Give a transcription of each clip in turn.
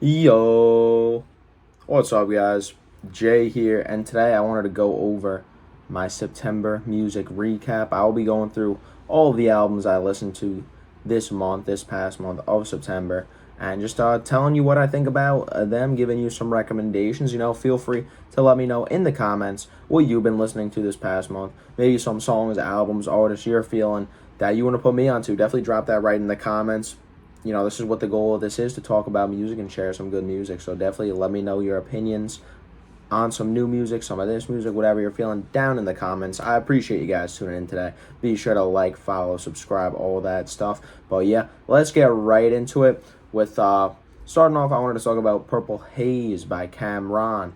Yo, what's up, guys? Jay here, and today I wanted to go over my September music recap. I'll be going through all of the albums I listened to this past month of September, and just telling you what I think about them, giving you some recommendations. Feel free to let me know in the comments what you've been listening to this past month. Maybe some songs, albums, artists you're feeling that you want to put me onto. Definitely drop that right in the comments. This is what the goal of this is, to talk about music and share some good music. So definitely let me know your opinions on some new music, some of this music, whatever you're feeling, down in the comments. I appreciate you guys tuning in today. Be sure to like, follow, subscribe, all that stuff. But yeah, let's get right into it with starting off. I wanted to talk about Purple Haze by Cameron.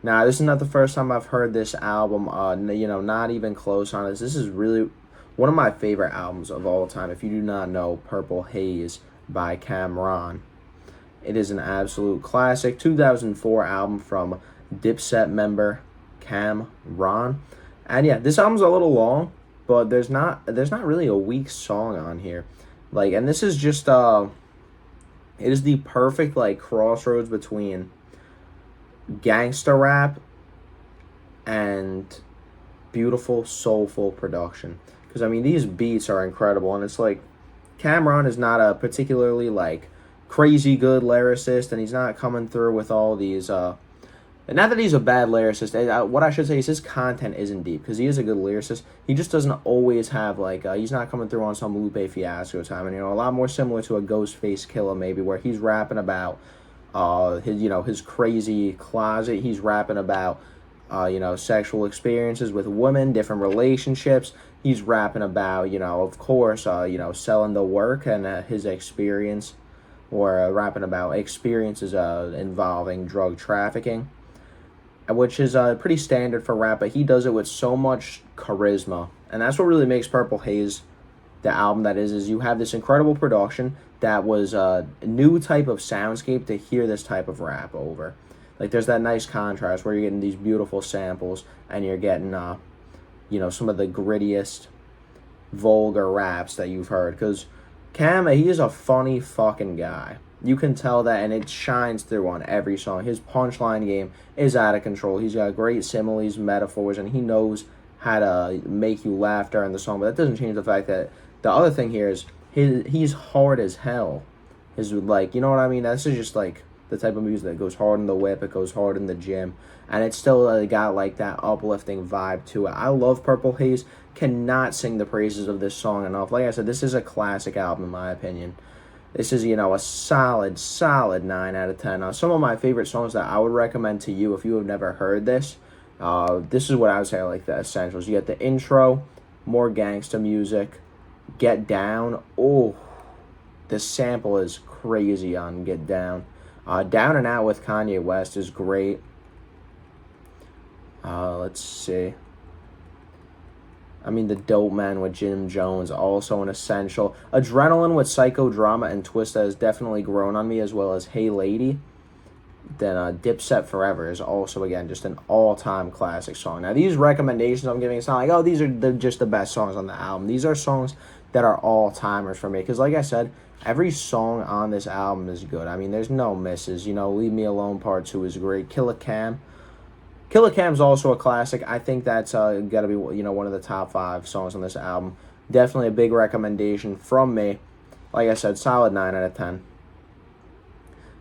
Now, this is not the first time I've heard this album, not even close on this. This is really one of my favorite albums of all time. If you do not know Purple Haze by Cameron, it is an absolute classic. 2004 album from Dipset member Cameron. And yeah, this album's a little long, but there's not really a weak song on here. And this is just it is the perfect crossroads between gangster rap and beautiful soulful production. Because these beats are incredible, and it's Cameron is not a particularly crazy good lyricist, and he's not coming through with all these not that he's a bad lyricist. What I should say is his content isn't deep, because he is a good lyricist. He just doesn't always have he's not coming through on some Lupe Fiasco time, and a lot more similar to a Ghostface Killer maybe, where he's rapping about his crazy closet. He's rapping about sexual experiences with women, different relationships. He's rapping about, of course, selling the work and his experience, or rapping about experiences involving drug trafficking, which is pretty standard for rap, but he does it with so much charisma. And that's what really makes Purple Haze the album that is you have this incredible production that was a new type of soundscape to hear this type of rap over. There's that nice contrast where you're getting these beautiful samples, and you're getting some of the grittiest vulgar raps that you've heard, because Cam, he is a funny fucking guy. You can tell that, and it shines through on every song. His punchline game is out of control. He's got great similes, metaphors, and he knows how to make you laugh during the song. But that doesn't change the fact that the other thing here is he's hard as hell. You know what I mean? This is just the type of music that goes hard in the whip, it goes hard in the gym, and it's still got that uplifting vibe to it. I love Purple Haze. Cannot sing the praises of this song enough. Like I said, this is a classic album in my opinion. This is, a solid 9 out of 10. Some of my favorite songs that I would recommend to you if you have never heard this, this is what I would say the essentials. You get the intro, more gangsta music, Get Down. Oh, the sample is crazy on Get Down. Down and Out with Kanye West is great. Let's see. The Dope Man with Jim Jones, also an essential. Adrenaline with Psychodrama and Twista has definitely grown on me, as well as Hey Lady. Then Dipset Forever is also, again, just an all-time classic song. Now, these recommendations I'm giving, it's not these are just the best songs on the album. These are songs that are all-timers for me, because like I said, every song on this album is good. There's no misses. Leave Me Alone Part 2 is great. Killer Cam's also a classic. I think that's got to be one of the top 5 songs on this album. Definitely a big recommendation from me. Like I said, solid 9 out of 10.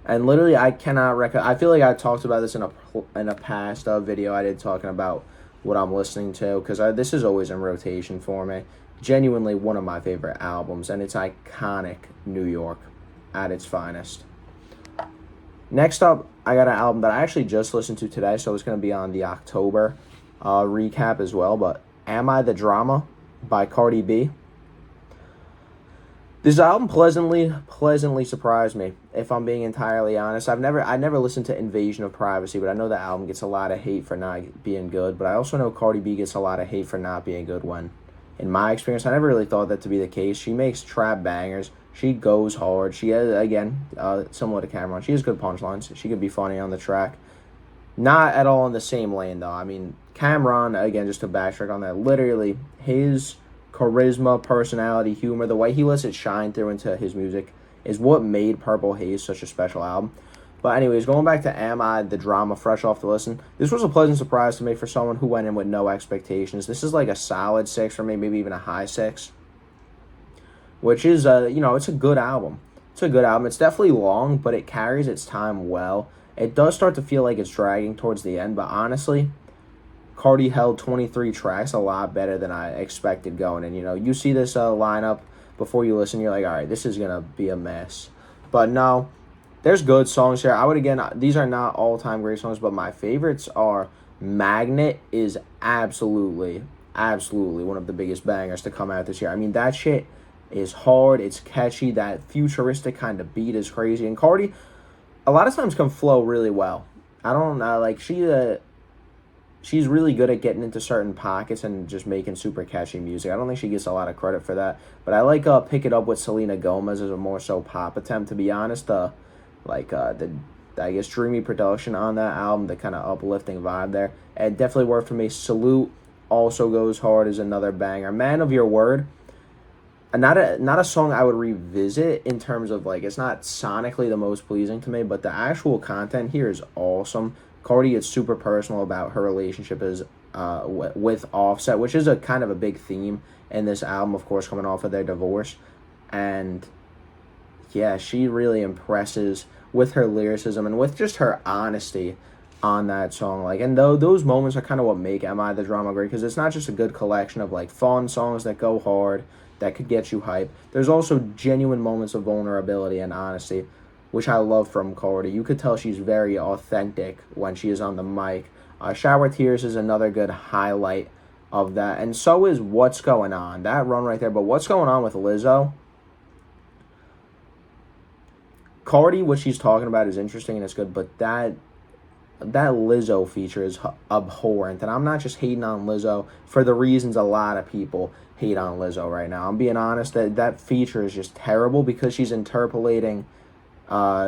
And literally, I cannot I feel like I talked about this in a past video I did, talking about what I'm listening to, because this is always in rotation for me. Genuinely one of my favorite albums, and it's iconic New York at its finest. Next up, I got an album that I actually just listened to today, so it's going to be on the October recap as well, but Am I the Drama by Cardi B. This album pleasantly surprised me, if I'm being entirely honest. I never listened to Invasion of Privacy, but I know the album gets a lot of hate for not being good, but I also know Cardi B gets a lot of hate for not being good when, in my experience, I never really thought that to be the case. She makes trap bangers. She goes hard. She has, again, similar to Cameron, she has good punchlines. She could be funny on the track. Not at all in the same lane, though. Cameron, again, just to backtrack on that, literally, his charisma, personality, humor, the way he lets it shine through into his music is what made Purple Haze such a special album. But anyways, going back to Am I the Drama, fresh off the listen, this was a pleasant surprise to me for someone who went in with no expectations. This is like a solid 6 for me, maybe even a high 6, which is, it's a good album. It's a good album. It's definitely long, but it carries its time well. It does start to feel like it's dragging towards the end, but honestly, Cardi held 23 tracks, a lot better than I expected going in. You see this lineup before you listen, you're like, all right, this is going to be a mess. But no, there's good songs here. These are not all-time great songs, but my favorites are Magnet is absolutely one of the biggest bangers to come out this year. I mean, that shit is hard, it's catchy, that futuristic kind of beat is crazy. And Cardi, a lot of times can flow really well. I don't know, like, she's really good at getting into certain pockets and just making super catchy music. I don't think she gets a lot of credit for that. But I like Pick It Up with Selena Gomez as a more so pop attempt, to be honest. The dreamy production on that album, the kind of uplifting vibe there, it definitely worked for me. Salute also goes hard, is another banger. Man of Your Word, not a song I would revisit in terms of, like, it's not sonically the most pleasing to me, but the actual content here is awesome. Cardi is super personal about her relationship with Offset, which is a kind of a big theme in this album, of course, coming off of their divorce. And yeah, she really impresses with her lyricism and with just her honesty on that song. Like, and those moments are kind of what make Am I the Drama great, because it's not just a good collection of, like, fun songs that go hard, that could get you hype. There's also genuine moments of vulnerability and honesty, which I love from Cardi. You could tell she's very authentic when she is on the mic. Shower Tears is another good highlight of that. And so is What's Going On. That run right there. But What's Going On with Lizzo? Cardi, what she's talking about is interesting and it's good, but that Lizzo feature is abhorrent. And I'm not just hating on Lizzo for the reasons a lot of people hate on Lizzo right now. I'm being honest, that feature is just terrible because she's interpolating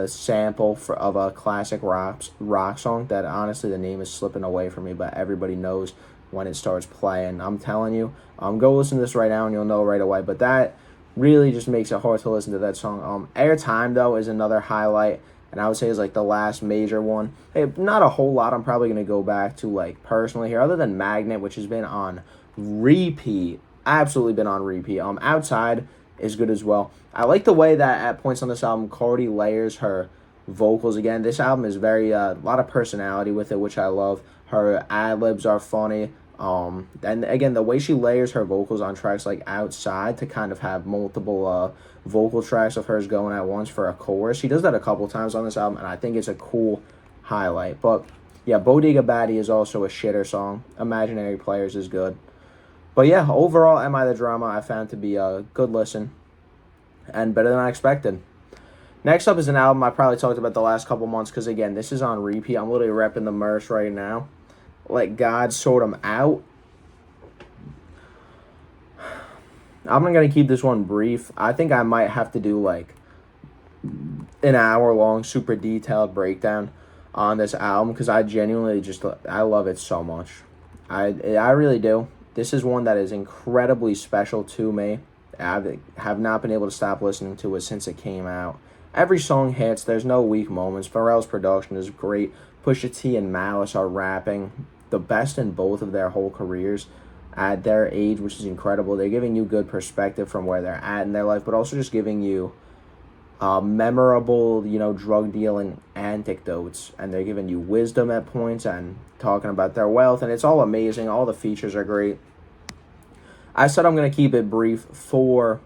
sample of a classic rock song that honestly the name is slipping away from me, but everybody knows when it starts playing. I'm telling you, go listen to this right now and you'll know right away. But that really just makes it hard to listen to that song. Airtime though is another highlight, and I would say is like the last major one. Hey, not a whole lot I'm probably gonna go back to, like, personally here, other than Magnet, which has been on repeat, absolutely been on repeat. Outside is good as well. I like the way that at points on this album, Cardi layers her vocals again. This album is very, a lot of personality with it, which I love. Her ad-libs are funny. And again, the way she layers her vocals on tracks like Outside to kind of have multiple vocal tracks of hers going at once for a chorus. She does that a couple times on this album, and I think it's a cool highlight. But yeah, Bodega Baddie is also a shitter song. Imaginary Players is good. But yeah, overall, Am I the Drama I found to be a good listen and better than I expected. Next up is an album I probably talked about the last couple months because, again, this is on repeat. I'm literally repping the merch right now. Let God Sort 'Em Out. I'm not going to keep this one brief. I think I might have to do, like, an hour-long, super detailed breakdown on this album because I genuinely I love it so much. I really do. This is one that is incredibly special to me. I have not been able to stop listening to it since it came out. Every song hits. There's no weak moments. Pharrell's production is great. Pusha T and Malice are rapping the best in both of their whole careers at their age, which is incredible. They're giving you good perspective from where they're at in their life, but also just giving you memorable, drug dealing anecdotes, and they're giving you wisdom at points and talking about their wealth, and it's all amazing. All the features are great. I said I'm going to keep it brief. 4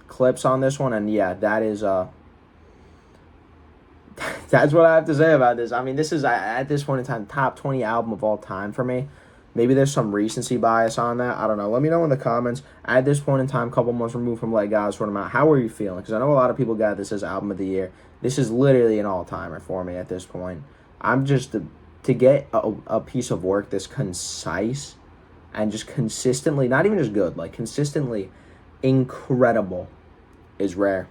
clips on this one, and yeah, that is that's what I have to say about this. I mean, this is, at this point in time, top 20 album of all time for me. Maybe there's some recency bias on that. I don't know. Let me know in the comments. At this point in time, couple months removed from Let God Sort 'Em Out, how are you feeling? Because I know a lot of people got this as album of the year. This is literally an all-timer for me at this point. I'm just, to get a piece of work this concise and just consistently, not even just good, like consistently incredible is rare.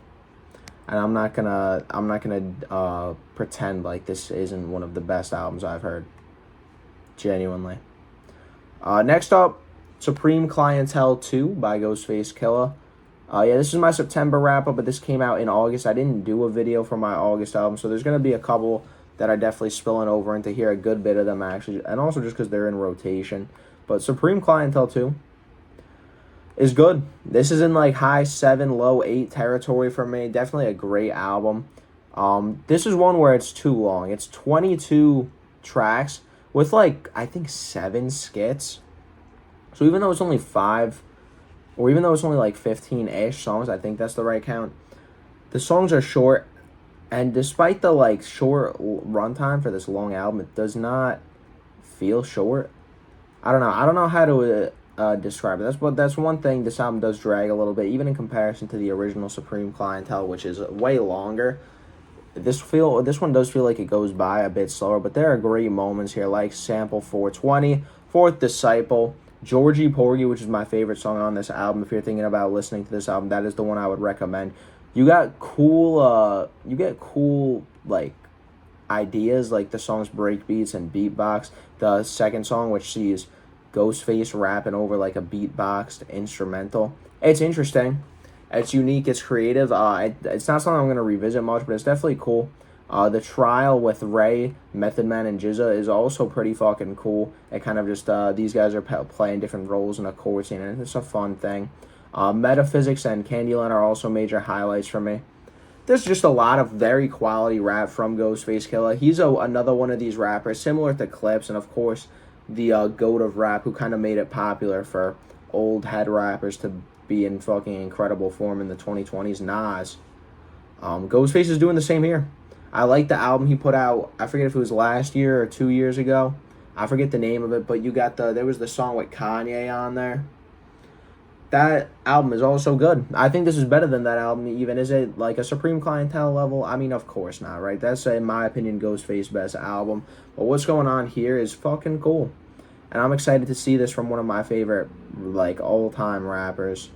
And I'm not gonna pretend like this isn't one of the best albums I've heard. Genuinely. Next up, Supreme Clientele 2 by Ghostface Killah. Yeah, this is my September wrap-up, but this came out in August. I didn't do a video for my August album, so there's going to be a couple that are definitely spilling over into here. A good bit of them, actually. And also just because they're in rotation. But Supreme Clientele 2 is good. This is in like high 7, low 8 territory for me. Definitely a great album. This is one where it's too long. It's 22 tracks with like, I think 7 skits. So even though it's only 5, or even though it's only like 15-ish songs, I think that's the right count. The songs are short, and despite the like short runtime for this long album, it does not feel short. I don't know how to describe it. That's one thing. This album does drag a little bit, even in comparison to the original Supreme Clientele, which is way longer. This one does feel like it goes by a bit slower, but there are great moments here, like Sample 420, Fourth Disciple, Georgie Porgy, which is my favorite song on this album. If you're thinking about listening to this album, that is the one I would recommend. You get cool like ideas, like the song's breakbeats and beatbox. The second song, which sees Ghostface rapping over like a beatboxed instrumental. It's interesting. It's unique. It's creative. It's not something I'm going to revisit much, but it's definitely cool. The Trial with Ray, Method Man, and Jizza is also pretty fucking cool. It kind of just, these guys are playing different roles in a chord scene, and it's a fun thing. Metaphysics and Candyland are also major highlights for me. There's just a lot of very quality rap from Ghostface Killah. He's another one of these rappers, similar to Clips, and of course, the GOAT of rap, who kind of made it popular for old head rappers to be in fucking incredible form in the 2020s, Nas. Ghostface is doing the same here. I like the album he put out, I forget if it was last year or 2 years ago. I forget the name of it, but you got there was the song with Kanye on there. That album is also good. I think this is better than that album even. Is it like a Supreme Clientele level? I mean, of course not, right? That's, in my opinion, Ghostface's best album. But what's going on here is fucking cool. And I'm excited to see this from one of my favorite, like, all-time rappers.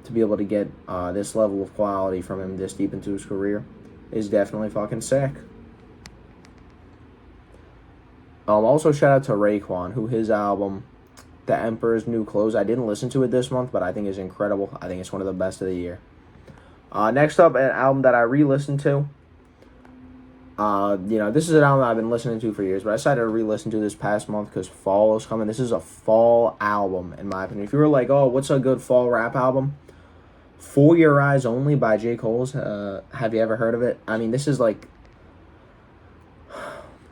To be able to get this level of quality from him this deep into his career is definitely fucking sick. Also, shout out to Raekwon, who his album, The Emperor's New Clothes, I didn't listen to it this month, but I think is incredible. I think it's one of the best of the year. Next up, an album that I re-listened to. This is an album I've been listening to for years, but I decided to re-listen to this past month because fall is coming. This is a fall album, in my opinion. If you were like, oh, what's a good fall rap album? For Your Eyes Only by J. Cole's. Have you ever heard of it? I mean, this is like,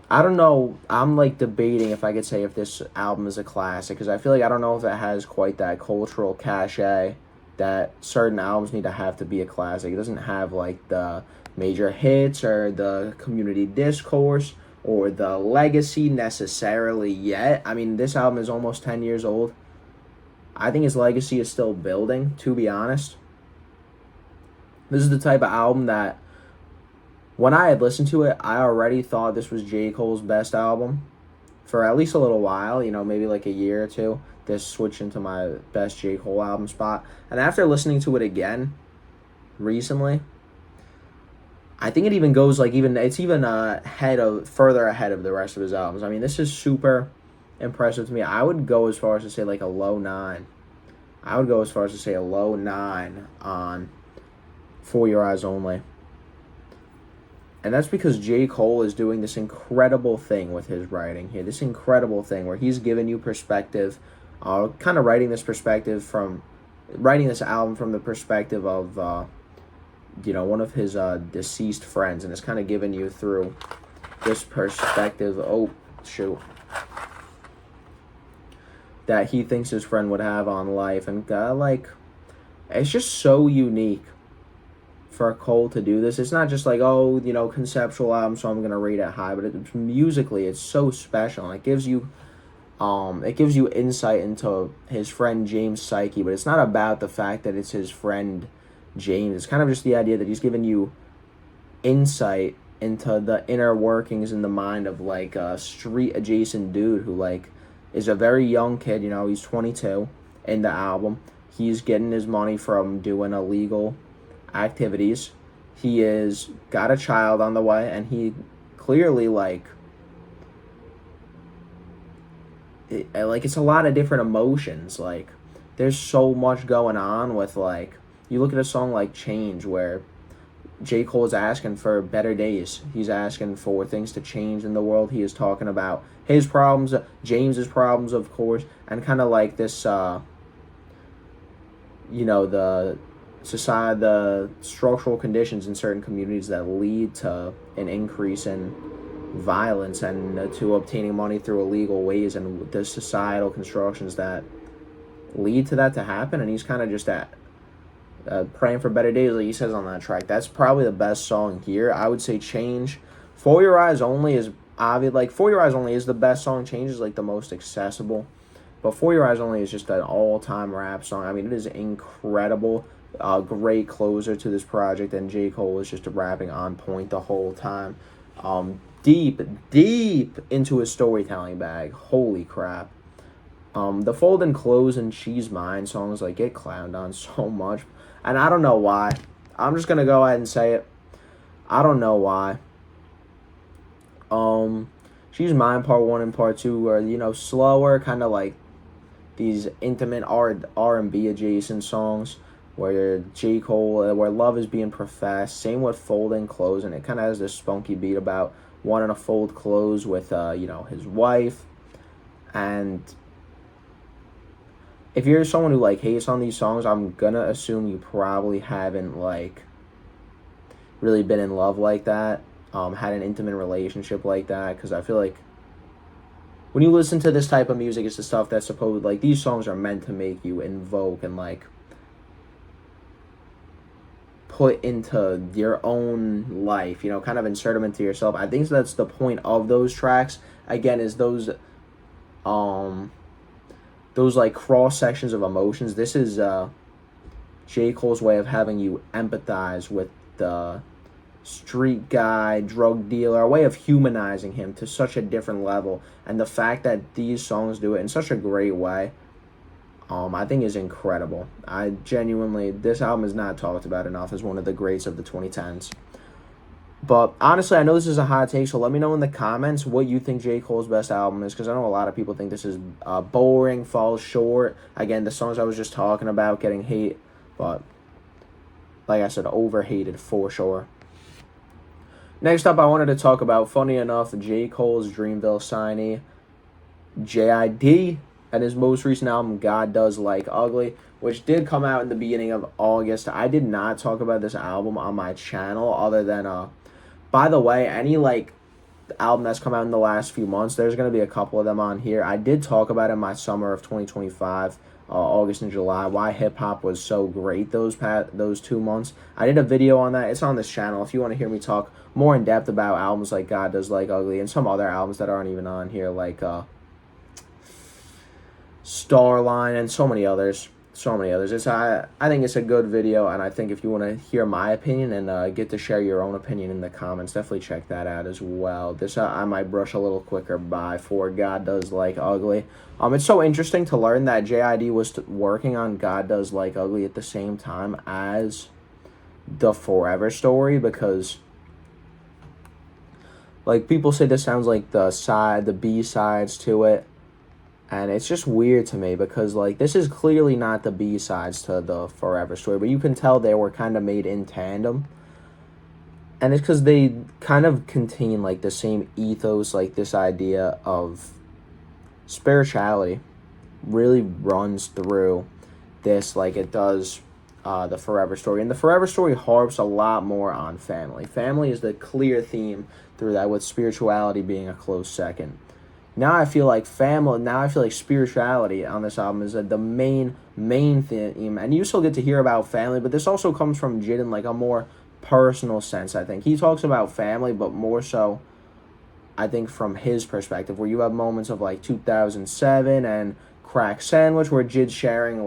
I don't know. I'm like debating if I could say if this album is a classic, because I feel like I don't know if it has quite that cultural cachet that certain albums need to have to be a classic. It doesn't have like the major hits or the community discourse or the legacy necessarily yet. I mean, this album is almost 10 years old. I think his legacy is still building, to be honest. This is the type of album that when I had listened to it, I already thought this was J. Cole's best album for at least a little while, maybe like a year or two. This switched into my best J. Cole album spot. And after listening to it again recently, I think it even goes further ahead of the rest of his albums. I mean, this is super impressive to me. I would go as far as to say like a low 9. I would go as far as to say a low 9 on For Your Eyes Only. And that's because J. Cole is doing this incredible thing with his writing here. This incredible thing where he's giving you perspective, kind of writing this album from the perspective of, one of his deceased friends. And it's kind of giving you through this perspective, that he thinks his friend would have on life. And, it's just so unique for Cole to do this. It's not just like, conceptual album, so I'm gonna rate it high, but musically it's so special, and it gives you insight into his friend James' psyche. But it's not about the fact that it's his friend James. It's kind of just the idea that he's giving you insight into the inner workings in the mind of like a street adjacent dude who like is a very young kid. He's 22 in the album. He's getting his money from doing illegal activities. He is got a child on the way, and he clearly it's a lot of different emotions. Like, there's so much going on with, like, you look at a song like Change, where J. Cole is asking for better days. He's asking for things to change in the world. He is talking about his problems, James's problems, of course, and kind of like this, the society, the structural conditions in certain communities that lead to an increase in violence and to obtaining money through illegal ways, and the societal constructions that lead to that to happen. And he's kind of just praying for better days, like he says on that track. That's probably the best song here. I would say Change. For Your Eyes Only is obvious. Like, For Your Eyes Only is the best song. Change is like the most accessible. But For Your Eyes Only is just an all-time rap song. I mean, it is incredible. Great closer to this project, and J. Cole is just rapping on point the whole time. Deep into his storytelling bag. Holy crap. The Fold and Close and She's Mine songs like get clowned on so much, and I don't know why. I'm just gonna go ahead and say it. I don't know why. She's Mine Part 1 and Part 2 are, slower, kind of like these intimate R&B adjacent songs where J. Cole, where love is being professed. Same with Fold and Close, and it kind of has this spunky beat about wanting to fold clothes with, his wife. And if you're someone who, hates on these songs, I'm gonna assume you probably haven't, really been in love like that, had an intimate relationship like that, because I feel like when you listen to this type of music, it's the stuff that's these songs are meant to make you invoke and, put into your own life, kind of insert them into yourself. I think that's the point of those tracks, again, is those cross sections of emotions. This is J. Cole's way of having you empathize with the street guy, drug dealer, a way of humanizing him to such a different level. And the fact that these songs do it in such a great way, I think is incredible. This album is not talked about enough as one of the greats of the 2010s. But honestly, I know this is a hot take, so let me know in the comments what you think J. Cole's best album is, because I know a lot of people think this is boring, falls short. Again, the songs I was just talking about getting hate, but like I said, overhated for sure. Next up, I wanted to talk about, funny enough, J. Cole's Dreamville signee, J.I.D., and his most recent album, God Does Like Ugly, which did come out in the beginning of August. I did not talk about this album on my channel other than, by the way, any, album that's come out in the last few months, there's going to be a couple of them on here. I did talk about in my summer of 2025, August and July, why hip-hop was so great those 2 months. I did a video on that. It's on this channel if you want to hear me talk more in depth about albums like God Does Like Ugly and some other albums that aren't even on here, like Starline and so many others. I think it's a good video, and I think if you want to hear my opinion and get to share your own opinion in the comments, definitely check that out as well. This I might brush a little quicker by for God Does Like Ugly. It's so interesting to learn that J.I.D. was working on God Does Like Ugly at the same time as the Forever Story, because people say this sounds like the B-sides to it. And it's just weird to me because, this is clearly not the B-sides to the Forever Story, but you can tell they were kind of made in tandem. And it's because they kind of contain, the same ethos, this idea of spirituality really runs through this like it does the Forever Story. And the Forever Story harps a lot more on family. Family is the clear theme through that, with spirituality being a close second. Now I feel like spirituality on this album is the main theme, and you still get to hear about family, but this also comes from Jid in a more personal sense, I think. He talks about family, but more so, I think, from his perspective, where you have moments of 2007 and Crack Sandwich, where Jid's sharing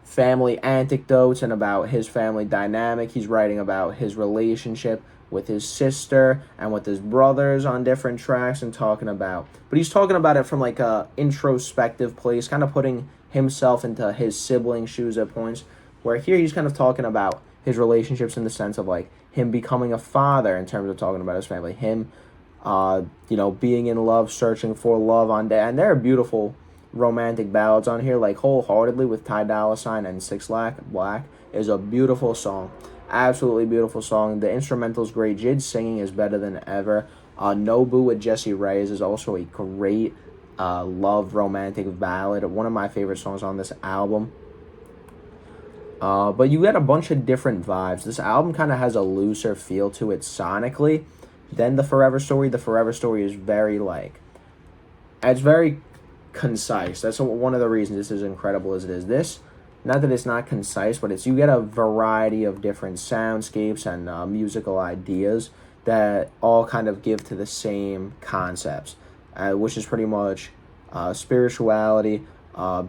family anecdotes and about his family dynamic. He's writing about his relationship with his sister and with his brothers on different tracks and but he's talking about it from a introspective place, kind of putting himself into his sibling's shoes at points, where here he's kind of talking about his relationships in the sense of him becoming a father, in terms of talking about his family, him being in love, searching for love and there are beautiful romantic ballads on here, Wholeheartedly with Ty Dolla $ign and 6 Black is a beautiful song. Absolutely beautiful song. The instrumental's great. Jid's singing is better than ever. Nobu with Jesse Reyes is also a great love romantic ballad. One of my favorite songs on this album. But you get a bunch of different vibes. This album kind of has a looser feel to it sonically than The Forever Story. The Forever Story is very, it's very concise. That's one of the reasons this is incredible as it is. This, not that it's not concise, but you get a variety of different soundscapes and musical ideas that all kind of give to the same concepts, which is pretty much spirituality,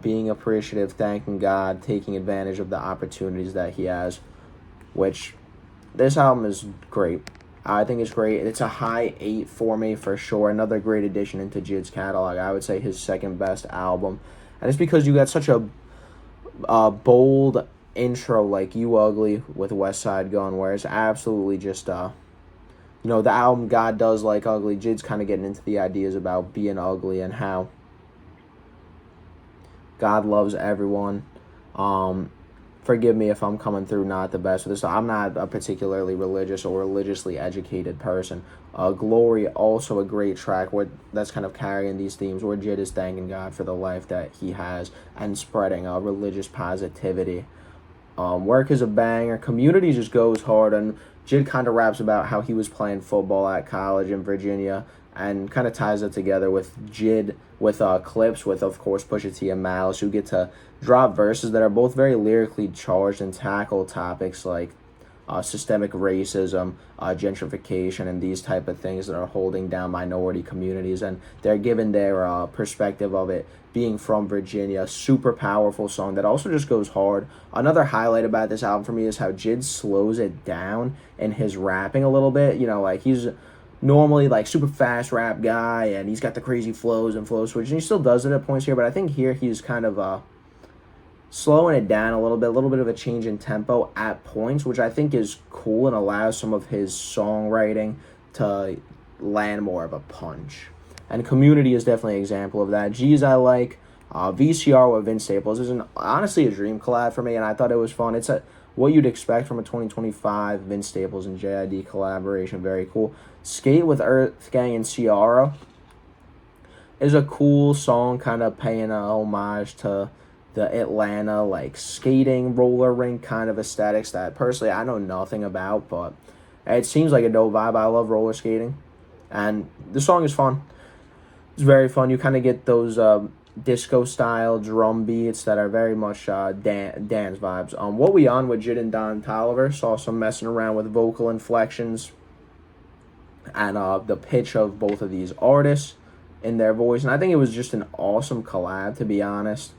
being appreciative, thanking God, taking advantage of the opportunities that he has, which this album is great. I think it's great. It's a high 8 for me for sure. Another great addition into Jid's catalog. I would say his second best album. And it's because you got such a bold intro like You Ugly with West Side Gun, where it's absolutely just, the album God Does Like Ugly. Jid's kind of getting into the ideas about being ugly and how God loves everyone. Forgive me if I'm coming through not the best with this. I'm not a particularly religious or religiously educated person. Glory, also a great track that's kind of carrying these themes, where Jid is thanking God for the life that he has and spreading religious positivity. Work is a banger. Community just goes hard, and Jid kind of raps about how he was playing football at college in Virginia, and kind of ties it together with Jid, with clips with, of course, Pusha T and Malice, who get to drop verses that are both very lyrically charged and tackle topics like systemic racism, gentrification, and these type of things that are holding down minority communities, and they're given their perspective of it being from Virginia. Super powerful song that also just goes hard. Another highlight about this album for me is how Jid slows it down in his rapping a little bit. He's normally super fast rap guy, and he's got the crazy flows and flow switch, and he still does it at points here, but I think here he's kind of slowing it down a little bit of a change in tempo at points, which I think is cool and allows some of his songwriting to land more of a punch. And Community is definitely an example of that. G's I like. VCR with Vince Staples is honestly a dream collab for me, and I thought it was fun. It's what you'd expect from a 2025 Vince Staples and JID collaboration. Very cool. Skate with Earth Gang and Ciara is a cool song, kind of paying a homage to the Atlanta skating roller rink kind of aesthetics that personally I know nothing about, but it seems like a dope vibe. I love roller skating, and the song is fun. It's very fun. You kind of get those disco style drum beats that are very much dance vibes. What We On with Jid and Don Toliver saw some messing around with vocal inflections and the pitch of both of these artists in their voice, and I think it was just an awesome collab, to be honest.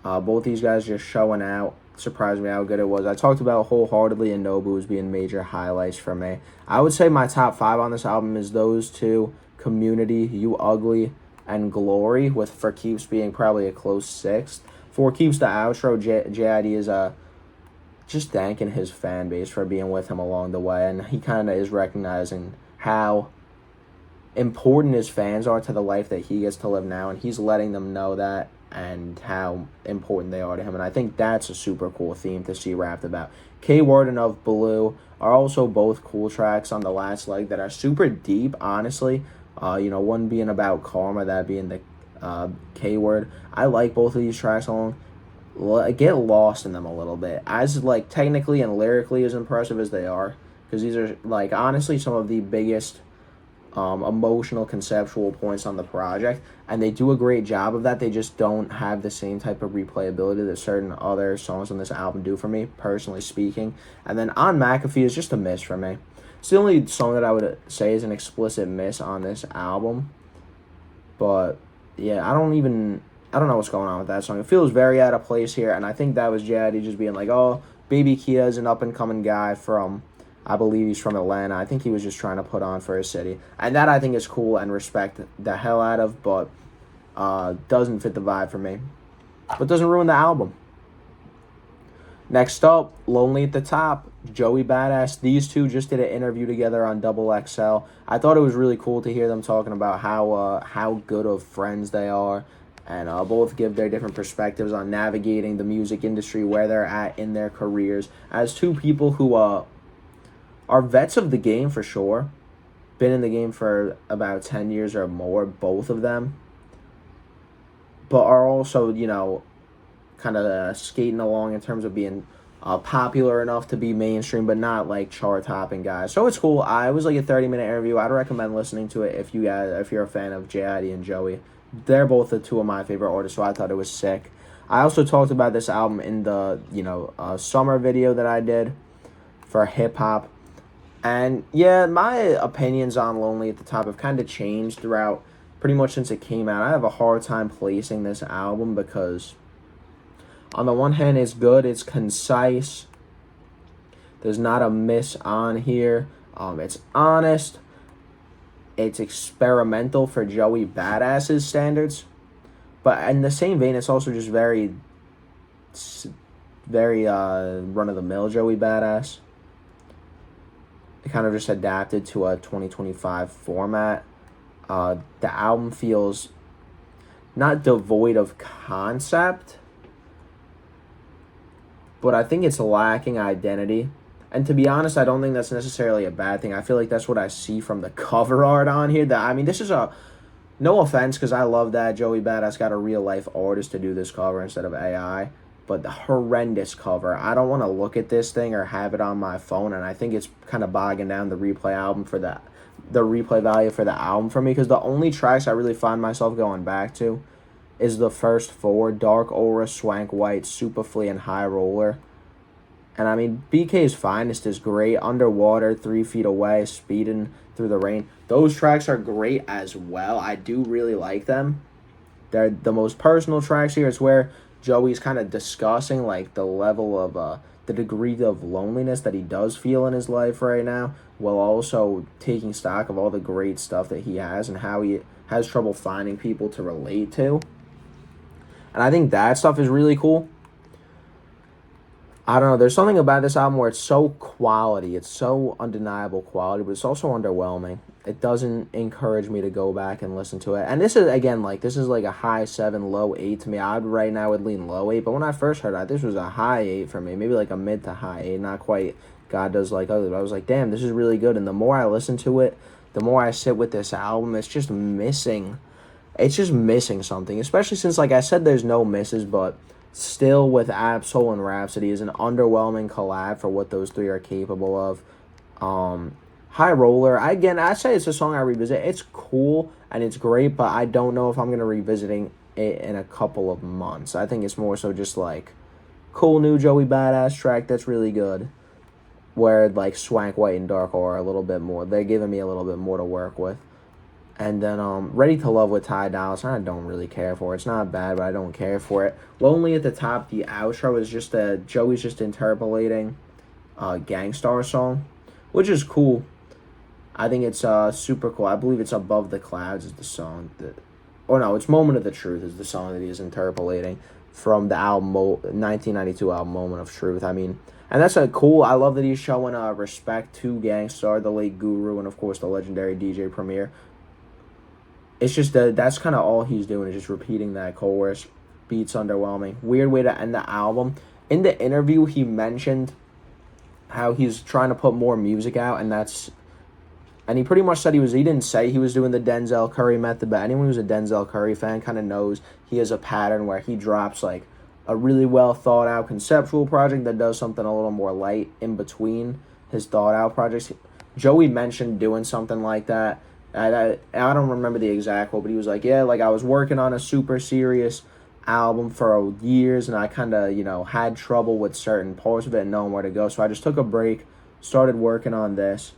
Both these guys just showing out. Surprised me how good it was. I talked about Wholeheartedly and Nobu as being major highlights for me. I would say my top 5 on this album is those two: Community, You Ugly, and Glory, with For Keeps being probably a close 6th. For Keeps, the outro, JID is just thanking his fan base for being with him along the way, and he kind of is recognizing how important his fans are to the life that he gets to live now, and he's letting them know that and how important they are to him. And I think that's a super cool theme to see rapped about. K-Word and Of Blue are also both cool tracks on the last leg that are super deep, honestly. One being about karma, that being the K-Word. I like both of these tracks along. Get lost in them a little bit. As technically and lyrically as impressive as they are, because these are honestly some of the biggest emotional conceptual points on the project, and they do a great job of that. They just don't have the same type of replayability that certain other songs on this album do for me, personally speaking. And then On McAfee is just a miss for me. It's the only song that I would say is an explicit miss on this album, but yeah, I don't know what's going on with that song. It feels very out of place here, and I think that was JID just being like, oh, Baby Kia is an up-and-coming guy from, I believe he's from Atlanta. I think he was just trying to put on for his city. And that I think is cool and respect the hell out of, but doesn't fit the vibe for me. But doesn't ruin the album. Next up, Lonely at the Top, Joey Badass. These two just did an interview together on Double XL. I thought it was really cool to hear them talking about how good of friends they are, and both give their different perspectives on navigating the music industry, where they're at in their careers, as two people who are vets of the game for sure. Been in the game for about 10 years or more, both of them. But are also, kind of skating along in terms of being popular enough to be mainstream, but not like chart topping guys. So it's cool. I was like a 30-minute interview. I'd recommend listening to it if you're a fan of J.I.D. and Joey. They're both the two of my favorite artists, so I thought it was sick. I also talked about this album in the summer video that I did for hip hop. And yeah, my opinions on Lonely at the Top have kind of changed throughout pretty much since it came out. I have a hard time placing this album because on the one hand, it's good, it's concise. There's not a miss on here. It's honest. It's experimental for Joey Badass's standards. But in the same vein, it's also just very run-of-the-mill Joey Badass. It kind of just adapted to a 2025 format. The album feels not devoid of concept, but I think it's lacking identity. And to be honest, I don't think that's necessarily a bad thing. I feel like that's what I see from the cover art on here. This is no offense, because I love that Joey Badass got a real-life artist to do this cover instead of AI. But the horrendous cover. I don't want to look at this thing or have it on my phone, and I think it's kind of bogging down the replay value for the album for me, because the only tracks I really find myself going back to is the first four: Dark Aura, Swank White, Superfly, and High Roller. And I mean, BK's Finest is great. Underwater, 3 Feet Away, Speeding Through the Rain. Those tracks are great as well. I do really like them. They're the most personal tracks here. It's where Joey's kind of discussing like the level of the degree of loneliness that he does feel in his life right now, while also taking stock of all the great stuff that he has and how he has trouble finding people to relate to. And I think that stuff is really cool. I don't know, there's something about this album where it's so quality, it's so undeniable quality, but it's also underwhelming. It doesn't encourage me to go back and listen to it. And this is, again, this is like a high 7, low 8 to me. Right now would lean low 8, but when I first heard it, this was a high 8 for me, maybe like a mid to high 8, not quite God Does Like Others. But I was like, damn, this is really good. And the more I listen to it, the more I sit with this album, it's just missing something, especially since, like I said, there's no misses, but still with Absol and Rhapsody is an underwhelming collab for what those three are capable of. High Roller, I say it's a song I revisit. It's cool and it's great, but I don't know if I'm going to revisiting it in a couple of months. I think it's more so just like cool new Joey Badass track that's really good, where like Swank White and Dark Aura are a little bit more. They're giving me a little bit more to work with. And then Ready to Love with Ty Dolla $ign, I don't really care for it. It's not bad, but I don't care for it. Lonely at the Top, the outro is just Joey's just interpolating a Gangstar song, which is cool. I think it's super cool. I believe it's Above the Clouds is the song it's Moment of the Truth is the song that he is interpolating from the album 1992 album Moment of Truth. I mean, and that's cool. I love that he's showing respect to Gangstar, the late Guru, and of course the legendary DJ Premier. It's just that's kind of all he's doing, is just repeating that chorus. Beats underwhelming. Weird way to end the album. In the interview, he mentioned how he's trying to put more music out, and he pretty much said he didn't say he was doing the Denzel Curry method, but anyone who's a Denzel Curry fan kind of knows he has a pattern where he drops like a really well thought out conceptual project that does something a little more light in between his thought out projects. Joey mentioned doing something like that. I don't remember the exact quote, but he was like, yeah, like I was working on a super serious album for years, and I kind of, had trouble with certain parts of it and knowing where to go. So I just took a break, started working on this,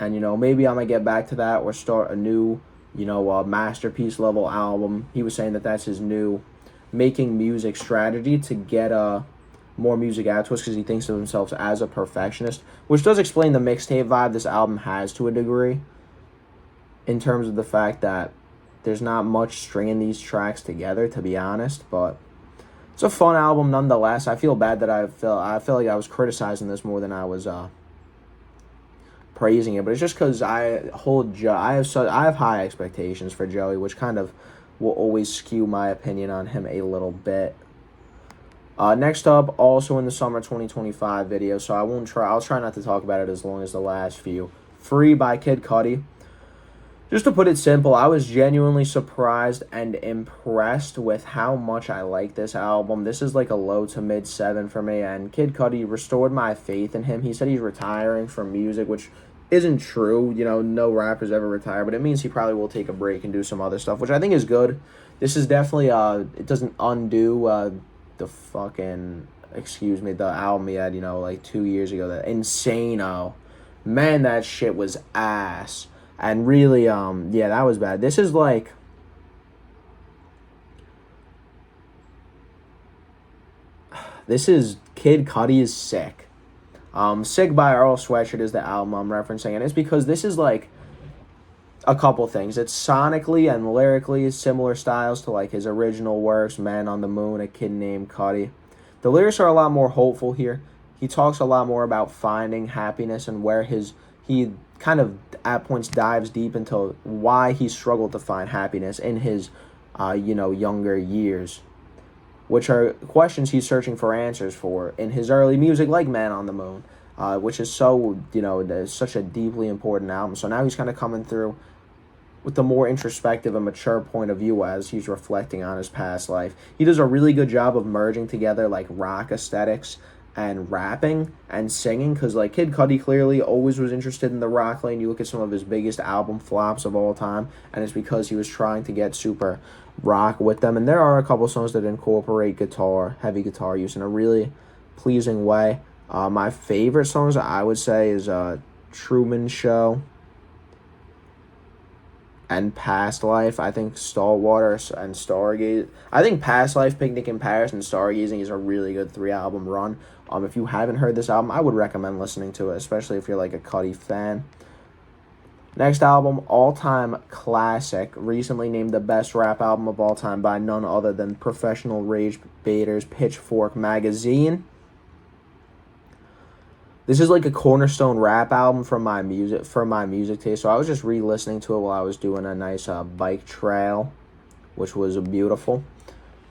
and, maybe I'm going to get back to that or start a new, masterpiece level album. He was saying that that's his new making music strategy to get more music out to us, because he thinks of himself as a perfectionist, which does explain the mixtape vibe this album has to a degree, in terms of the fact that there's not much stringing these tracks together, to be honest, but it's a fun album nonetheless. I feel bad that I feel like I was criticizing this more than I was praising it, but it's just because I have high expectations for Joey, which kind of will always skew my opinion on him a little bit. Next up, also in the summer 2025 video, so I'll try not to talk about it as long as the last few. Free by Kid Cudi. Just to put it simple, I was genuinely surprised and impressed with how much I like this album. This is like a low to mid 7 for me, and Kid Cudi restored my faith in him. He said he's retiring from music, which isn't true. You know, no rappers ever retire, but it means he probably will take a break and do some other stuff, which I think is good. This is definitely, it doesn't undo the fucking, the album he had, like 2 years ago, that Insano. Man, that shit was ass. And really, yeah, that was bad. This is like, this is Kid Cudi is Sick. Sick by Earl Sweatshirt is the album I'm referencing, and it's because this is like a couple things. It's sonically and lyrically similar styles to like his original works, Man on the Moon, A Kid Named Cudi. The lyrics are a lot more hopeful here. He talks a lot more about finding happiness and where he kind of at points dives deep into why he struggled to find happiness in his younger years, which are questions he's searching for answers for in his early music, like Man on the Moon, which is so, such a deeply important album. So now he's kind of coming through with a more introspective and mature point of view as he's reflecting on his past life. He does a really good job of merging together like rock aesthetics and rapping and singing, because like Kid Cudi clearly always was interested in the rock lane. You look at some of his biggest album flops of all time, and it's because he was trying to get super rock with them. And there are a couple songs that incorporate heavy guitar use in a really pleasing way. My favorite songs I would say is Truman Show and Past Life. I think Saltwater and Stargaze. I think Past Life, Picnic in Paris, and Stargazing is a really good 3-album run. If you haven't heard this album, I would recommend listening to it, especially if you're like a Cudi fan. Next album, all-time classic, recently named the best rap album of all time by none other than Professional Rage Baiters Pitchfork Magazine. This is like a cornerstone rap album for my music taste. So I was just re-listening to it while I was doing a nice bike trail, which was beautiful.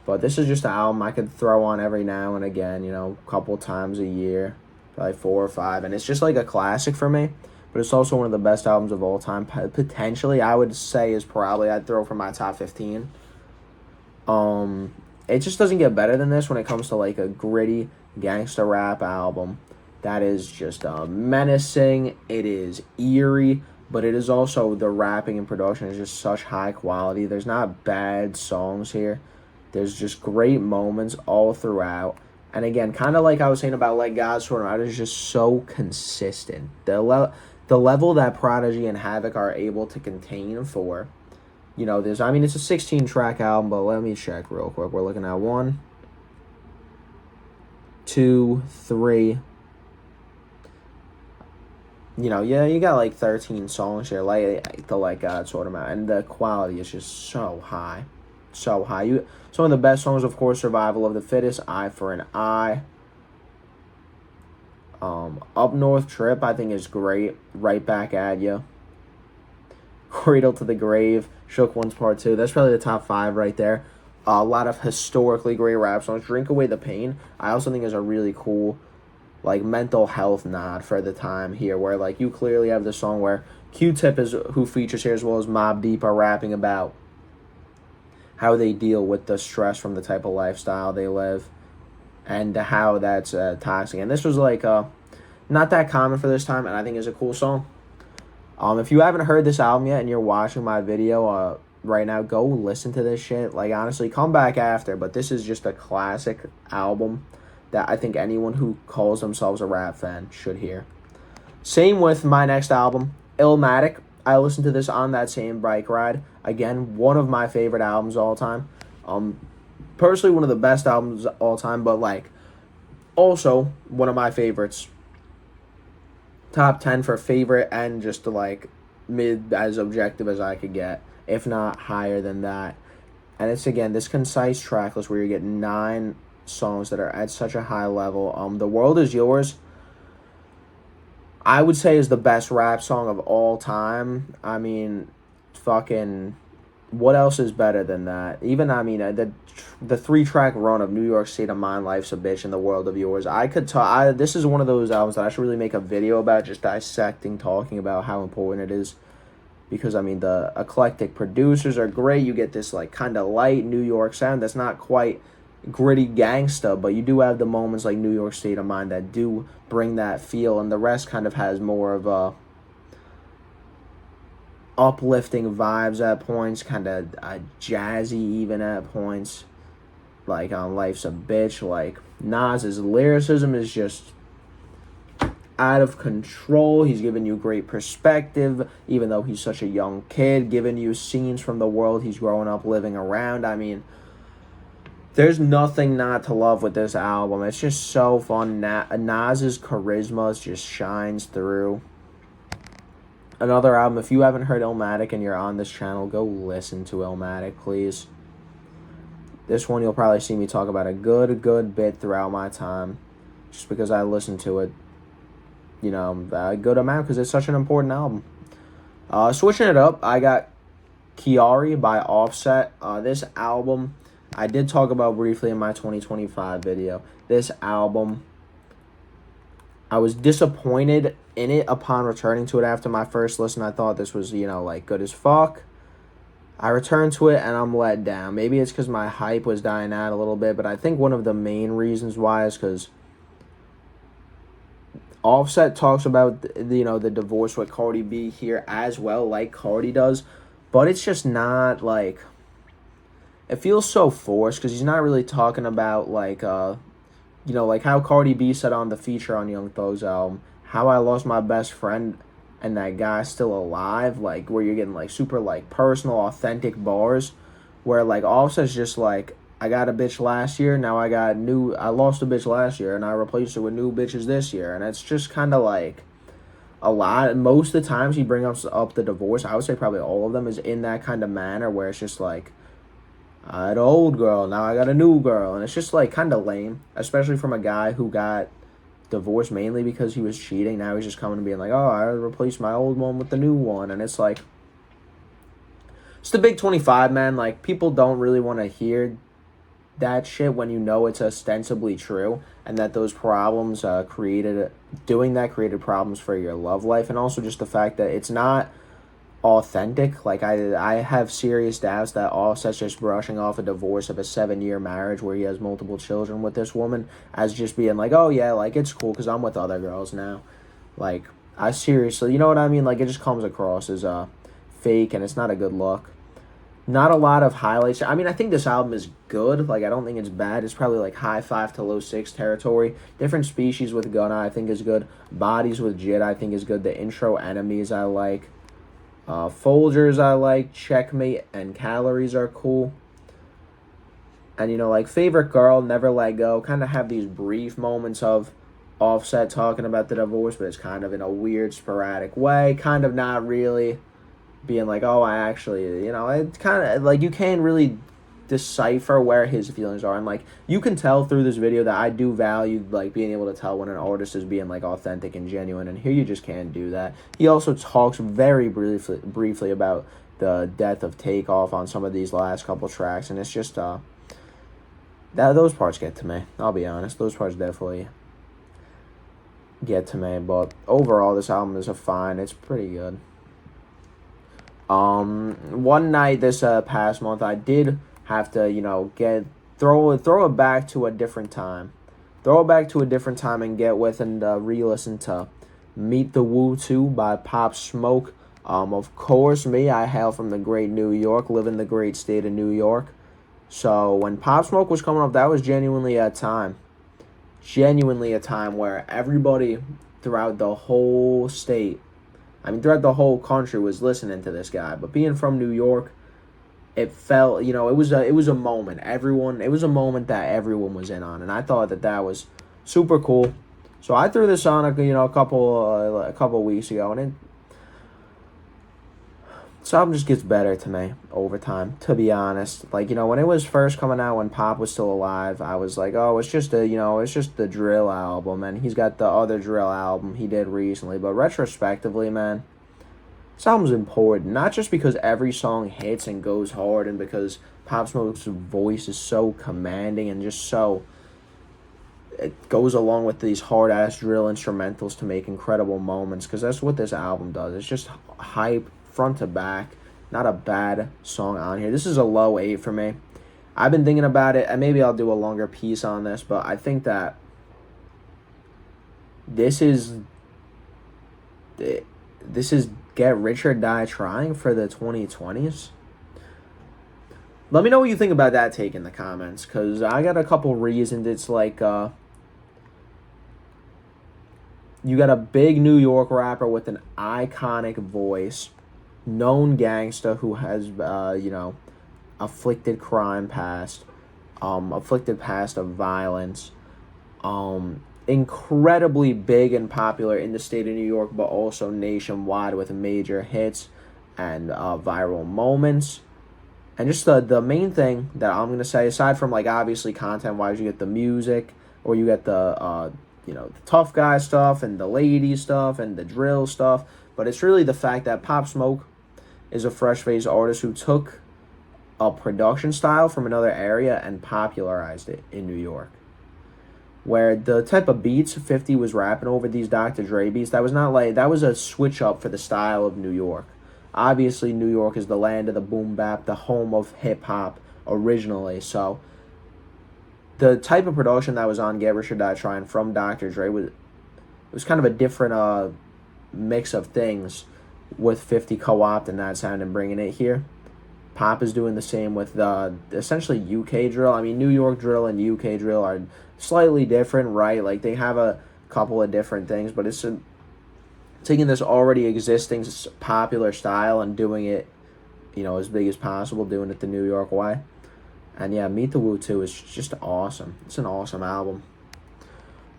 But this is just an album I could throw on every now and again, a couple times a year, probably 4 or 5. And it's just like a classic for me. But it's also one of the best albums of all time. Potentially, I would say I'd throw for my top 15. It just doesn't get better than this when it comes to like a gritty gangster rap album that is just menacing. It is eerie, but it is also, the rapping and production is just such high quality. There's not bad songs here. There's just great moments all throughout. And again, kind of like I was saying about Let God Sort Him Out, is just so consistent. The level that Prodigy and Havoc are able to contain for, it's a 16-track album, but let me check real quick. We're looking at 1, 2, 3. You got like 13 songs here, like the Let God Sort 'Em Out, and the quality is just so high. So high. Some of the best songs, of course, Survival of the Fittest, Eye for an Eye. Up North Trip, I think, is great. Right Back at You. Cradle to the Grave, Shook Ones Part 2. That's probably the top 5 right there. A lot of historically great rap songs. Drink Away the Pain, I also think is a really cool like mental health nod for the time here, where like you clearly have the song where Q-Tip is who features here, as well as Mobb Deep, are rapping about how they deal with the stress from the type of lifestyle they live and how that's toxic. And this was like not that common for this time, and I think is a cool song. If you haven't heard this album yet and you're watching my video right now, go listen to this shit. Like, honestly, come back after, but this is just a classic album that I think anyone who calls themselves a rap fan should hear. Same with my next album, Illmatic. I listened to this on that same bike ride. Again, one of my favorite albums of all time. Personally, one of the best albums of all time, but like also one of my favorites. Top 10 for favorite, and just like mid as objective as I could get, if not higher than that. And it's, again, this concise track list where you get 9 songs that are at such a high level. The World Is Yours, I would say, is the best rap song of all time. I mean, fucking what else is better than that? Even, I mean, the 3-track run of New York State of Mind, Life's a Bitch, and The World of Yours. I could talk. This is one of those albums that I should really make a video about, just dissecting, talking about how important it is. Because, I mean, the eclectic producers are great. You get this, like, kind of light New York sound that's not quite gritty gangsta, but you do have the moments like New York State of Mind that do bring that feel, and the rest kind of has more of a uplifting vibes at points, kind of jazzy even at points. Like on Life's a Bitch, like Nas's lyricism is just out of control. He's giving you great perspective, even though he's such a young kid, giving you scenes from the world he's growing up living around. I mean, there's nothing not to love with this album. It's just so fun. Nas's charisma just shines through. Another album, if you haven't heard Illmatic and you're on this channel, go listen to Illmatic, please. This one you'll probably see me talk about a good bit throughout my time, just because I listen to it, you know, a good amount, because it's such an important album. Switching it up, I got Kiari by Offset. This album, I did talk about briefly in my 2025 video. This album, I was disappointed in it upon returning to it after my first listen. I thought this was, you know, like, good as fuck. I returned to it and I'm let down. Maybe it's because my hype was dying out a little bit, but I think one of the main reasons why is because Offset talks about, you know, the divorce with Cardi B here as well, like Cardi does, but it's just not, like, it feels so forced, because he's not really talking about, like, you know, like how Cardi B said on the feature on Young Thug's album, how I lost my best friend and that guy's still alive, like, where you're getting, like, super, like, personal, authentic bars, where, like, Offset's just, like, I got a bitch last year, now I lost a bitch last year, and I replaced her with new bitches this year, and it's just kind of, like, a lot. Most of the times he brings up the divorce, I would say probably all of them, is in that kind of manner, where it's just, like, I had an old girl, now I got a new girl, and it's just, like, kind of lame, especially from a guy who got divorced mainly because he was cheating. Now he's just coming and being like, oh, I replaced my old one with the new one, and it's like, it's the big 25, man. Like, people don't really want to hear that shit when you know it's ostensibly true, and that those problems created problems for your love life, and also just the fact that it's not authentic. Like, I have serious doubts that Offset's just brushing off a divorce of a 7-year marriage where he has multiple children with this woman as just being like, oh yeah, like, it's cool because I'm with other girls now. Like, I seriously, you know what I mean? Like, it just comes across as fake, and it's not a good look. Not a lot of highlights. I mean, I think this album is good. Like, I don't think it's bad. It's probably like high 5 to low 6 territory. Different Species with Gunna, I think, is good. Bodies with Jid, I think, is good. The intro Enemies, I like. Folgers, I like. Checkmate and Calories are cool. And, you know, like, Favorite Girl, Never Let Go, kind of have these brief moments of Offset talking about the divorce, but it's kind of in a weird, sporadic way. Kind of not really being like, oh, I actually, you know, it's kind of like you can't really decipher where his feelings are. And, like, you can tell through this video that I do value, like, being able to tell when an artist is being, like, authentic and genuine, and here you just can't do that. He also talks very briefly about the death of Takeoff on some of these last couple tracks, and it's just those parts get to me. I'll be honest, those parts definitely get to me, but overall this album is it's pretty good. One night this past month, I did have to, you know, throw it back to a different time. Throw it back to a different time and get with and re-listen to Meet the Woo 2 by Pop Smoke. Of course, I hail from the great New York, live in the great state of New York. So when Pop Smoke was coming up, that was genuinely a time where everybody throughout the whole state, throughout the whole country was listening to this guy. But being from New York, it felt, you know, it was a moment. It was a moment that everyone was in on, and I thought that was super cool. So I threw this on, a couple weeks ago, and this album just gets better to me over time, to be honest. Like, you know, when it was first coming out, when Pop was still alive, I was like, oh, it's just the drill album, and he's got the other drill album he did recently. But retrospectively, man, This album's important, not just because every song hits and goes hard, and because Pop Smoke's voice is so commanding and just so it goes along with these hard ass drill instrumentals to make incredible moments, because that's what this album does. It's just hype front to back. Not a bad song on here. This is a low 8 for me. I've been thinking about it, and maybe I'll do a longer piece on this, but I think that this is Get Rich or Die Trying for the 2020s. Let me know what you think about that take in the comments, because I got a couple reasons. It's like, you got a big New York rapper with an iconic voice, known gangster who has, afflicted crime past, afflicted past of violence, incredibly big and popular in the state of New York, but also nationwide with major hits and viral moments. And just the main thing that I'm going to say, aside from, like, obviously content-wise, you get the music, or you get the tough guy stuff and the lady stuff and the drill stuff, but it's really the fact that Pop Smoke is a fresh-faced artist who took a production style from another area and popularized it in New York. Where the type of beats 50 was rapping over, these Dr. Dre beats, that was a switch up for the style of New York. Obviously, New York is the land of the boom bap, the home of hip hop originally. So the type of production that was on Get Rich or Die Trying from Dr. Dre was kind of a different mix of things, with 50 co-opting that sound and bringing it here. Pop is doing the same with essentially UK drill. I mean, New York drill and UK drill are slightly different, right? Like, they have a couple of different things, but it's taking this already existing popular style and doing it, as big as possible, doing it the New York way. And yeah, Meet the Woo 2 is just awesome. It's an awesome album.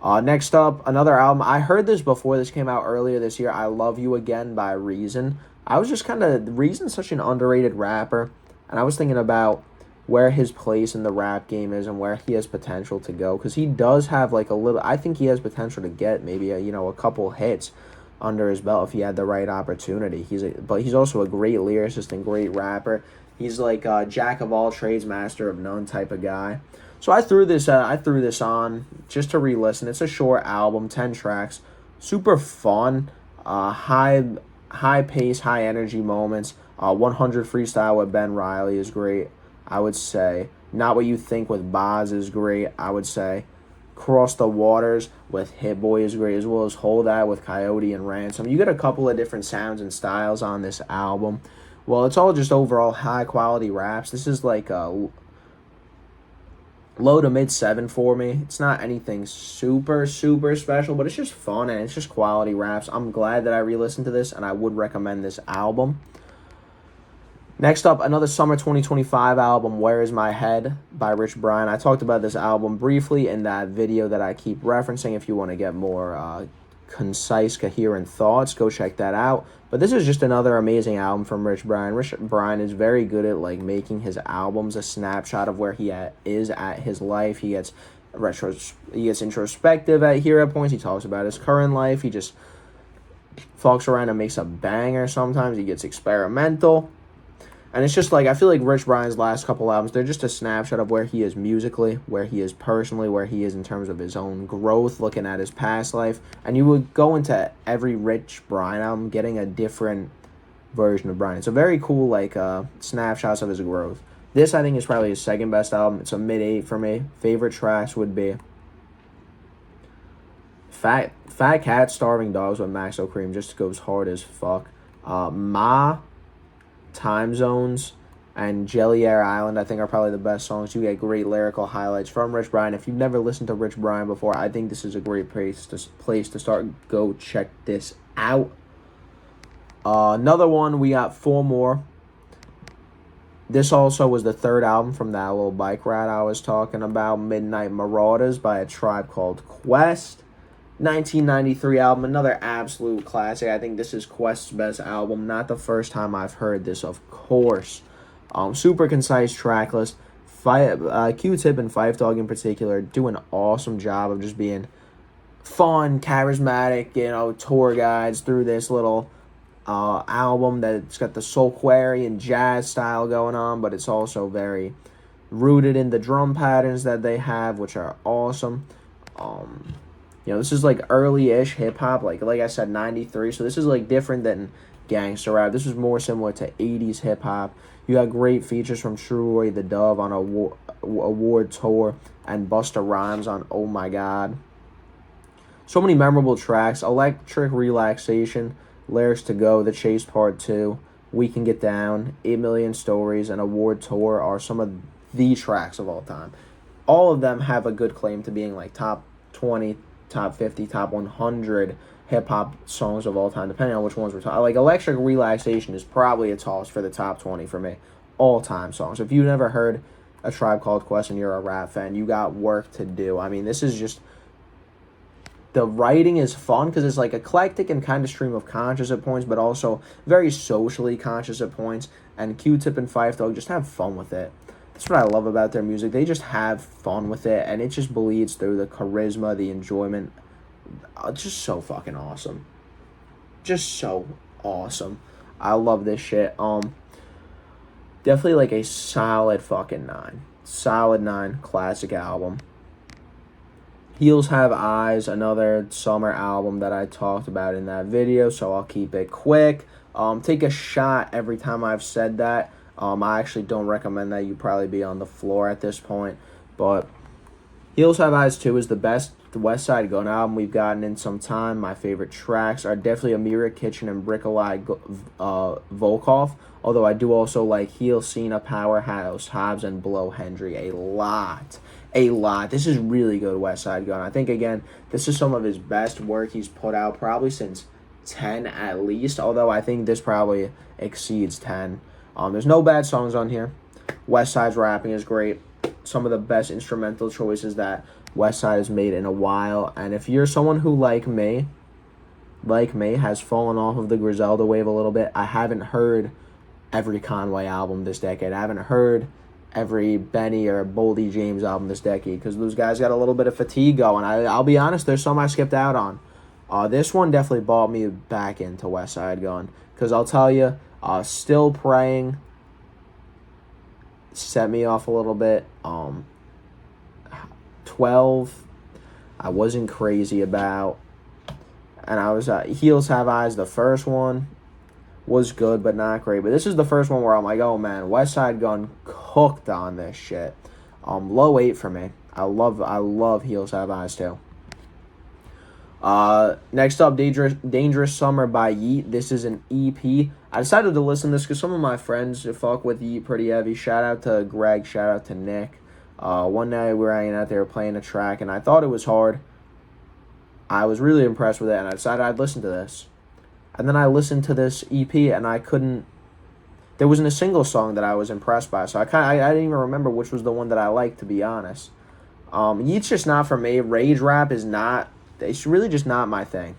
Next up, another album. I heard this before this came out earlier this year. I Love You Again by Reason. I was just Reason's such an underrated rapper, and I was thinking about where his place in the rap game is and where he has potential to go, because he does have I think he has potential to get maybe a couple hits under his belt if he had the right opportunity. But he's also a great lyricist and great rapper. He's like a jack of all trades, master of none type of guy. So I threw this on just to re-listen. It's a short album, 10 tracks, super fun, high pace, high energy moments. 100 freestyle with Ben Riley is great, I would say. Not What You Think with Boz is great, I would say. Cross the Waters with Hit Boy is great, as well as Hold That with Coyote and Ransom. You get a couple of different sounds and styles on this album. Well, it's all just overall high quality raps. This is like a low to mid 7 for me. It's not anything super special, but it's just fun and it's just quality raps. I'm glad that I re-listened to this, and I would recommend this album. Next up, another summer 2025 album, Where Is My Head by Rich Brian. I talked about this album briefly in that video that I keep referencing. If you want to get more concise, coherent thoughts, go check that out. But this is just another amazing album from Rich Brian. Rich Brian is very good at making his albums a snapshot of where he is at his life. He gets introspective at points. He talks about his current life. He just fucks around and makes a banger sometimes. He gets experimental. And it's just I feel like Rich Brian's last couple albums, they're just a snapshot of where he is musically, where he is personally, where he is in terms of his own growth, looking at his past life. And you would go into every Rich Brian album getting a different version of Brian. It's a very cool, snapshots of his growth. This, I think, is probably his second best album. It's a mid-8 for me. Favorite tracks would be Fat Cat, Starving Dogs with Maxo Cream, just goes hard as fuck. Ma, Time Zones, and Jelly Air Island, I think, are probably the best songs. You get great lyrical highlights from Rich Brian. If you've never listened to Rich Brian before, I think this is a great place to start. Go check this out. Another one, we got 4 more. This also was the third album from that little bike ride I was talking about, Midnight Marauders by A Tribe Called Quest. 1993 album, another absolute classic. I think this is Quest's best album. Not the first time I've heard this, of course. Super concise track list. Q-Tip and Phife Dawg in particular do an awesome job of just being fun, charismatic, tour guides through this little album that's got the soulquarian jazz style going on, but it's also very rooted in the drum patterns that they have, which are awesome. This is like early-ish hip-hop, like I said, 93, so this is like different than gangster rap. This is more similar to 80s hip-hop. You got great features from Troy the Dove on Award Tour and Busta Rhymes on Oh My God. So many memorable tracks. Electric Relaxation, Lyrics to Go, The Chase Part 2, We Can Get Down, 8 Million Stories, and Award Tour are some of the tracks of all time. All of them have a good claim to being like top 20, top 50, top 100 hip-hop songs of all time, depending on which ones we're talking. Like, Electric Relaxation is probably a toss for the top 20 for me. All-time songs. If you've never heard A Tribe Called Quest and you're a rap fan, you got work to do. I mean, this is just... The writing is fun because it's like eclectic and kind of stream of conscious at points, but also very socially conscious at points. And Q-Tip and Phife Dawg just have fun with it. That's what I love about their music. They just have fun with it, and it just bleeds through the charisma, the enjoyment. It's just so fucking awesome. Just so awesome. I love this shit. Definitely like a solid fucking 9. Solid 9 classic album. Heels Have Eyes, another summer album that I talked about in that video, so I'll keep it quick. Take a shot every time I've said that. I actually don't recommend that. You probably be on the floor at this point. But Heels Have Eyes 2 is the best West Side Gun album we've gotten in some time. My favorite tracks are definitely Amira Kitchen and Bricolai Volkov. Although I do also like Heel, Cena, Powerhouse, Hobbs, and Blow Hendry a lot. A lot. This is really good West Side Gun. I think, again, this is some of his best work he's put out probably since 10 at least. Although I think this probably exceeds 10. There's no bad songs on here. West Side's rapping is great. Some of the best instrumental choices that West Side has made in a while. And if you're someone who, like me, has fallen off of the Griselda wave a little bit, I haven't heard every Conway album this decade. I haven't heard every Benny or Boldy James album this decade because those guys got a little bit of fatigue going. I'll be honest, there's some I skipped out on. This one definitely brought me back into West Side Gun because I'll tell you, Still Praying set me off a little bit. 12, I wasn't crazy about. And I was Heels Have Eyes, the first one was good but not great. But this is the first one where I'm like, oh man, West Side Gun cooked on this shit. Low 8 for me. I love Heels Have Eyes too. Next up, Dangerous Summer by Yeet. This is an EP. I decided to listen to this because some of my friends fuck with Yeet pretty heavy. Shout out to Greg. Shout out to Nick. One night we were hanging out there playing a track, and I thought it was hard. I was really impressed with it, and I decided I'd listen to this. And then I listened to this EP, and I couldn't... There wasn't a single song that I was impressed by, so I didn't even remember which was the one that I liked, to be honest. Yeet's just not for me. Rage rap is not... It's really just not my thing.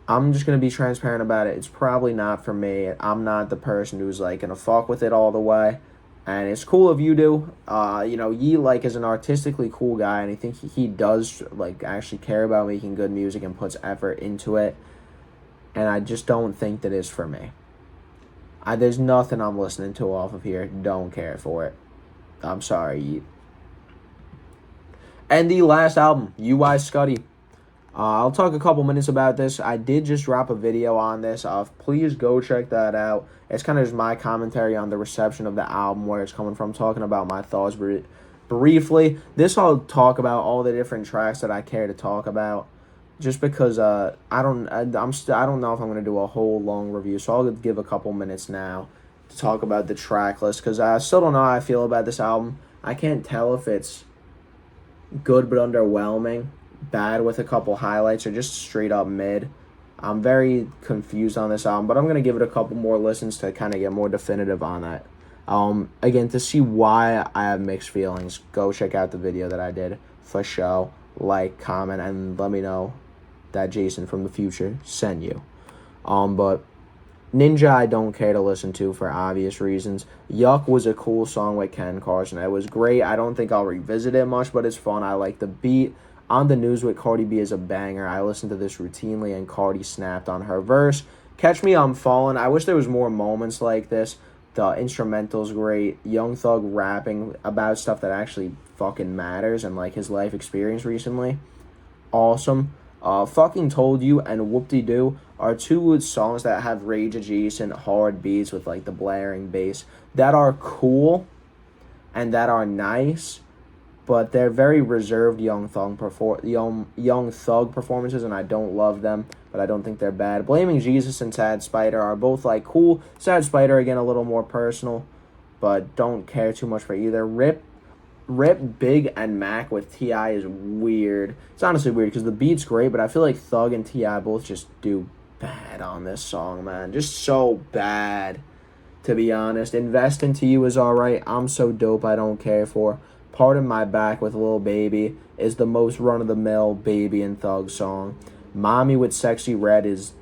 I'm just going to be transparent about it. It's probably not for me. I'm not the person who's, like, going to fuck with it all the way. And it's cool if you do. Yeet, like, is an artistically cool guy, and I think he does, like, actually care about making good music and puts effort into it. And I just don't think that is for me. There's nothing I'm listening to off of here. Don't care for it. I'm sorry, Yeet. And the last album, UI Scuddy. I'll talk a couple minutes about this. I did just drop a video on this. Please go check that out. It's kind of just my commentary on the reception of the album, where it's coming from, talking about my thoughts briefly. This I'll talk about all the different tracks that I care to talk about, just because I don't know if I'm going to do a whole long review, so I'll give a couple minutes now to talk about the track list, because I still don't know how I feel about this album. I can't tell if it's good but underwhelming, bad with a couple highlights, or just straight up mid. I'm very confused on this album, but I'm going to give it a couple more listens to kind of get more definitive on that. Again, to see why I have mixed feelings, go check out the video that I did for show. Like, comment, and let me know that Jason from the future sent you. But Ninja I don't care to listen to for obvious reasons. Yuck was a cool song with Ken Carson. It was great. I don't think I'll revisit it much, but it's fun. I like the beat. On the News with Cardi B is a banger. I listen to this routinely, and Cardi snapped on her verse. Catch Me I'm Falling. I wish there was more moments like this. The instrumental's great. Young Thug rapping about stuff that actually fucking matters and like his life experience recently. Awesome. Fucking Told You and Whoop-De-Doo are two songs that have rage adjacent hard beats with like the blaring bass that are cool and that are nice, but they're very reserved young thug performances, and I don't love them, but I don't think they're bad. Blaming Jesus and Sad Spider are both like cool. Sad Spider again a little more personal, but don't care too much for either. Rip Big and Mac with T.I. is weird. It's honestly weird because the beat's great, but I feel like Thug and T.I. both just do bad on this song, man. Just so bad, to be honest. Invest Into You is alright. I'm So Dope I Don't Care For. Pardon My Back with Lil Baby is the most run-of-the-mill Baby and Thug song. Mommy with Sexy Red is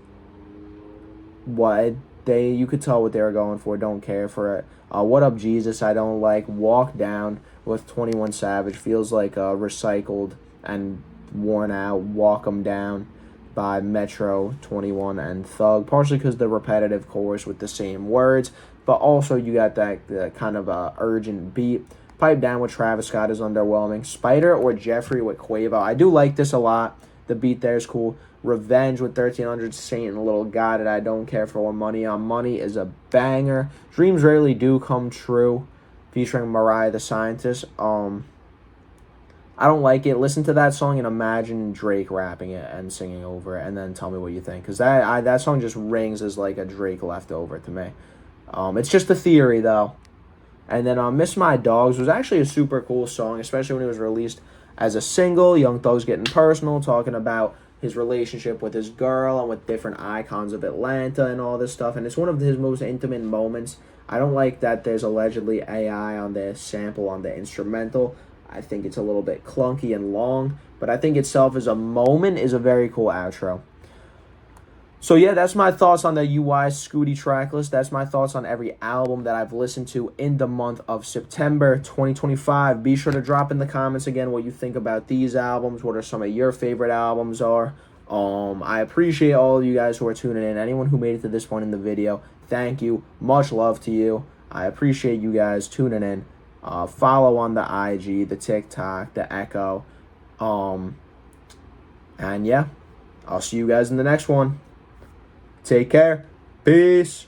what you could tell what they were going for. Don't care for it. What Up Jesus I don't like. Walk Down with 21 Savage feels like recycled and worn out. Walk 'Em Down by Metro 21 and Thug, partially because the repetitive chorus with the same words, but also you got that kind of urgent beat. Pipe Down with Travis Scott is underwhelming. Spider or Jeffrey with Quavo. I do like this a lot. The beat there is cool. Revenge with 1300 Saint and Little Got It. I don't care for Money on Money is a banger. Dreams Rarely Do Come True featuring Mariah the Scientist. I don't like it. Listen to that song and imagine Drake rapping it and singing over it, and then tell me what you think. Because that song just rings as like a Drake leftover to me. It's just a theory, though. And then Miss My Dogs was actually a super cool song, especially when it was released as a single. Young Thug's getting personal, talking about his relationship with his girl and with different icons of Atlanta and all this stuff. And it's one of his most intimate moments. I don't like that there's allegedly AI on the sample on the instrumental. I think it's a little bit clunky and long, but I think itself as a moment is a very cool outro. So yeah, that's my thoughts on the UI Scooty track list. That's my thoughts on every album that I've listened to in the month of September 2025. Be sure to drop in the comments again what you think about these albums. What are some of your favorite albums are. I appreciate all of you guys who are tuning in. Anyone who made it to this point in the video, thank you. Much love to you. I appreciate you guys tuning in. Follow on the IG, the TikTok, the Echo. And yeah, I'll see you guys in the next one. Take care. Peace.